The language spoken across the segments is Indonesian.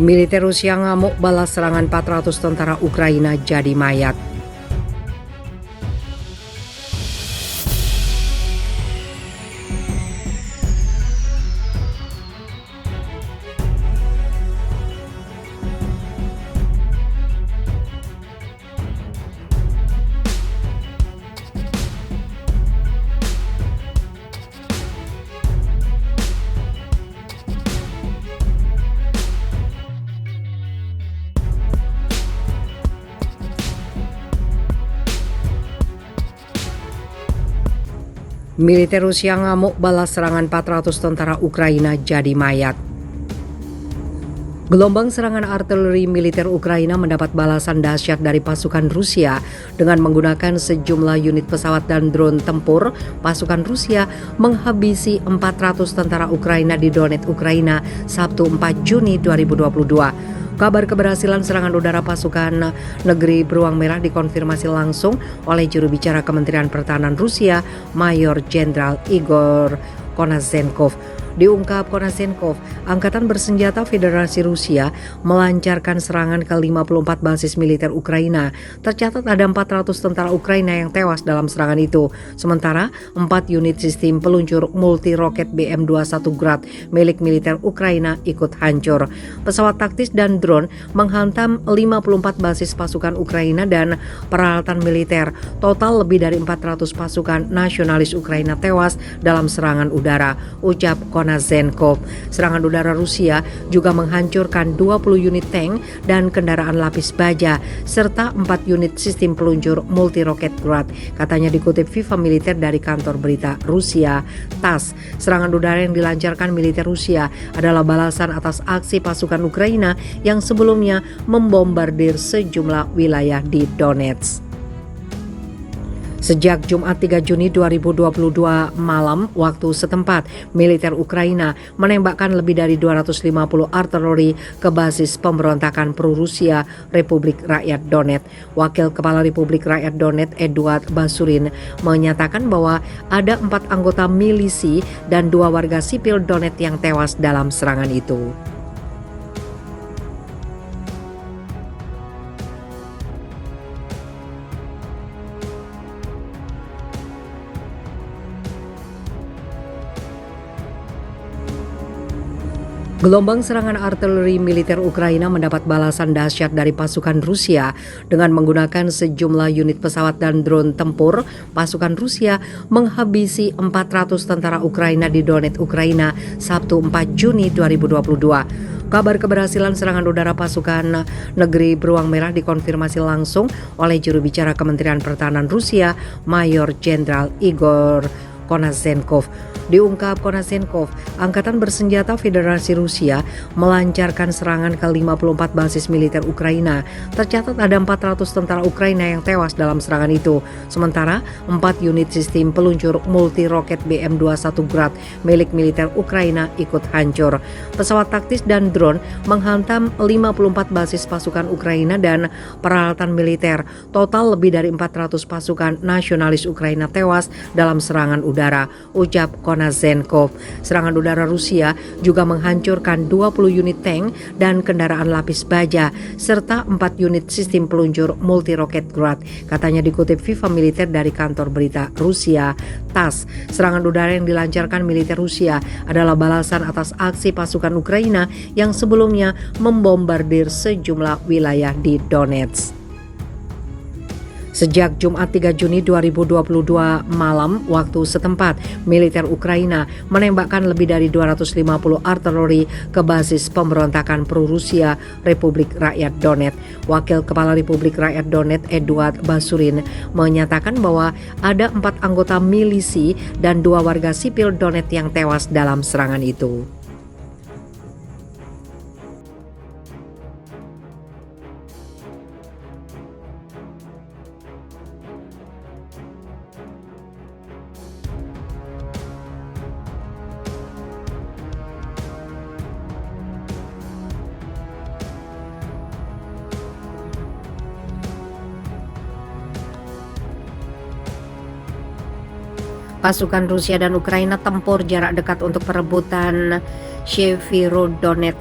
Militer Rusia ngamuk balas serangan 400 tentara Ukraina jadi mayat. Militer Rusia ngamuk balas serangan 400 tentara Ukraina jadi mayat. Gelombang serangan artileri militer Ukraina mendapat balasan dahsyat dari pasukan Rusia dengan menggunakan sejumlah unit pesawat dan drone tempur. Pasukan Rusia menghabisi 400 tentara Ukraina di Donetsk, Ukraina, Sabtu 4 Juni 2022. Kabar keberhasilan serangan udara pasukan negeri Beruang Merah dikonfirmasi langsung oleh juru bicara Kementerian Pertahanan Rusia, Mayor Jenderal Igor Konazenkov. Diungkap Konazenkov, Angkatan Bersenjata Federasi Rusia melancarkan serangan ke 54 basis militer Ukraina. Tercatat ada 400 tentara Ukraina yang tewas dalam serangan itu. Sementara 4 unit sistem peluncur multi roket BM-21 Grad milik militer Ukraina ikut hancur. Pesawat taktis dan drone menghantam 54 basis pasukan Ukraina dan peralatan militer. Total lebih dari 400 pasukan nasionalis Ukraina tewas dalam serangan udara, ucap Konazenkov. Serangan udara Rusia juga menghancurkan 20 unit tank dan kendaraan lapis baja serta 4 unit sistem peluncur multi roket Grad, katanya dikutip Viva Militer dari kantor berita Rusia TASS. Serangan udara yang dilancarkan militer Rusia adalah balasan atas aksi pasukan Ukraina yang sebelumnya membombardir sejumlah wilayah di Donetsk. Sejak Jumat 3 Juni 2022 malam waktu setempat, militer Ukraina menembakkan lebih dari 250 artileri ke basis pemberontakan pro-Rusia Republik Rakyat Donetsk. Wakil Kepala Republik Rakyat Donetsk Eduard Basurin menyatakan bahwa ada 4 anggota milisi dan 2 warga sipil Donetsk yang tewas dalam serangan itu. Gelombang serangan artileri militer Ukraina mendapat balasan dahsyat dari pasukan Rusia dengan menggunakan sejumlah unit pesawat dan drone tempur. Pasukan Rusia menghabisi 400 tentara Ukraina di Donetsk, Ukraina, Sabtu 4 Juni 2022. Kabar keberhasilan serangan udara pasukan negeri Beruang Merah dikonfirmasi langsung oleh juru bicara Kementerian Pertahanan Rusia, Mayor Jenderal Igor Konazenkov. Diungkap Konazenkov, Angkatan Bersenjata Federasi Rusia melancarkan serangan ke 54 basis militer Ukraina. Tercatat ada 400 tentara Ukraina yang tewas dalam serangan itu. Sementara 4 unit sistem peluncur multi roket BM-21 Grad milik militer Ukraina ikut hancur. Pesawat taktis dan drone menghantam 54 basis pasukan Ukraina dan peralatan militer. Total lebih dari 400 pasukan nasionalis Ukraina tewas dalam serangan udara, ucap Konazenkov. Serangan udara Rusia juga menghancurkan 20 unit tank dan kendaraan lapis baja serta 4 unit sistem peluncur multi roket Grad, katanya dikutip Viva Militer dari kantor berita Rusia TASS. Serangan udara yang dilancarkan militer Rusia adalah balasan atas aksi pasukan Ukraina yang sebelumnya membombardir sejumlah wilayah di Donetsk. Sejak Jumat 3 Juni 2022 malam waktu setempat, militer Ukraina menembakkan lebih dari 250 artileri ke basis pemberontakan pro-Rusia Republik Rakyat Donetsk. Wakil Kepala Republik Rakyat Donetsk Eduard Basurin menyatakan bahwa ada 4 anggota milisi dan 2 warga sipil Donetsk yang tewas dalam serangan itu. Pasukan Rusia dan Ukraina tempur jarak dekat untuk perebutan Severodonetsk.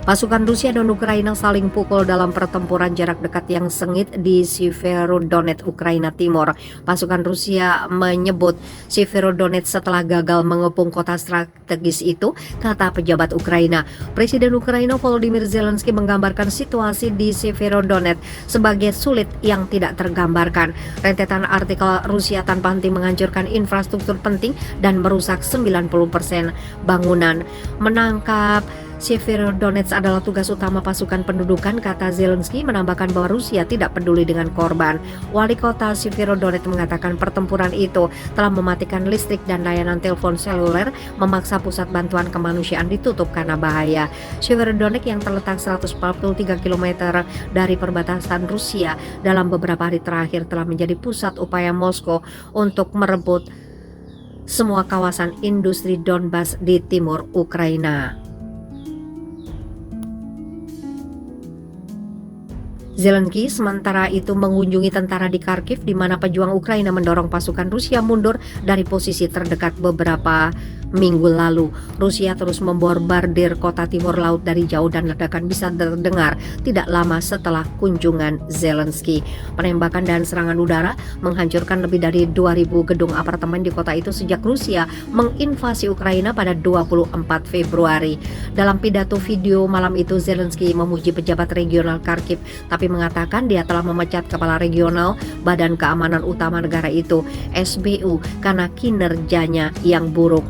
Pasukan Rusia dan Ukraina saling pukul dalam pertempuran jarak dekat yang sengit di Severodonetsk, Ukraina Timur. Pasukan Rusia menyebut Severodonetsk setelah gagal mengepung kota strategis itu, kata pejabat Ukraina. Presiden Ukraina Volodymyr Zelensky menggambarkan situasi di Severodonetsk sebagai sulit yang tidak tergambarkan. Rentetan artikel Rusia tanpa henti menghancurkan infrastruktur penting dan merusak 90% bangunan. Menangkap Severodonetsk adalah tugas utama pasukan pendudukan, kata Zelensky, menambahkan bahwa Rusia tidak peduli dengan korban. Wali kota Severodonetsk mengatakan pertempuran itu telah mematikan listrik dan layanan telepon seluler, memaksa pusat bantuan kemanusiaan ditutup karena bahaya. Severodonetsk yang terletak 143 km dari perbatasan Rusia dalam beberapa hari terakhir telah menjadi pusat upaya Moskow untuk merebut semua kawasan industri Donbas di timur Ukraina. Zelensky sementara itu mengunjungi tentara di Kharkiv, di mana pejuang Ukraina mendorong pasukan Rusia mundur dari posisi terdekat beberapa minggu lalu. Rusia terus membombardir kota timur laut dari jauh dan ledakan bisa terdengar tidak lama setelah kunjungan Zelensky. Penembakan dan serangan udara menghancurkan lebih dari 2.000 gedung apartemen di kota itu sejak Rusia menginvasi Ukraina pada 24 Februari. Dalam pidato video malam itu, Zelensky memuji pejabat regional Kharkiv, tapi mengatakan dia telah memecat kepala regional Badan Keamanan Utama negara itu, SBU, karena kinerjanya yang buruk.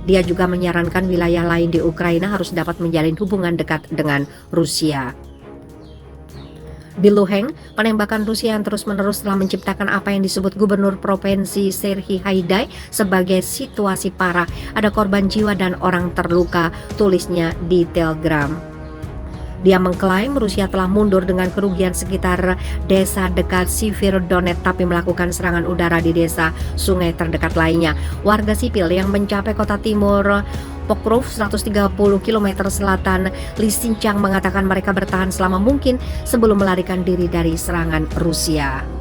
Dia juga menyarankan wilayah lain di Ukraina harus dapat menjalin hubungan dekat dengan Rusia. Di Luhansk, penembakan Rusia yang terus-menerus telah menciptakan apa yang disebut Gubernur Provinsi Serhiy Haidai sebagai situasi parah. Ada korban jiwa dan orang terluka, tulisnya di Telegram. Dia mengklaim Rusia telah mundur dengan kerugian sekitar desa dekat Severodonetsk, tapi melakukan serangan udara di desa sungai terdekat lainnya. Warga sipil yang mencapai kota timur Pokrov 130 km selatan Lysychansk mengatakan mereka bertahan selama mungkin sebelum melarikan diri dari serangan Rusia.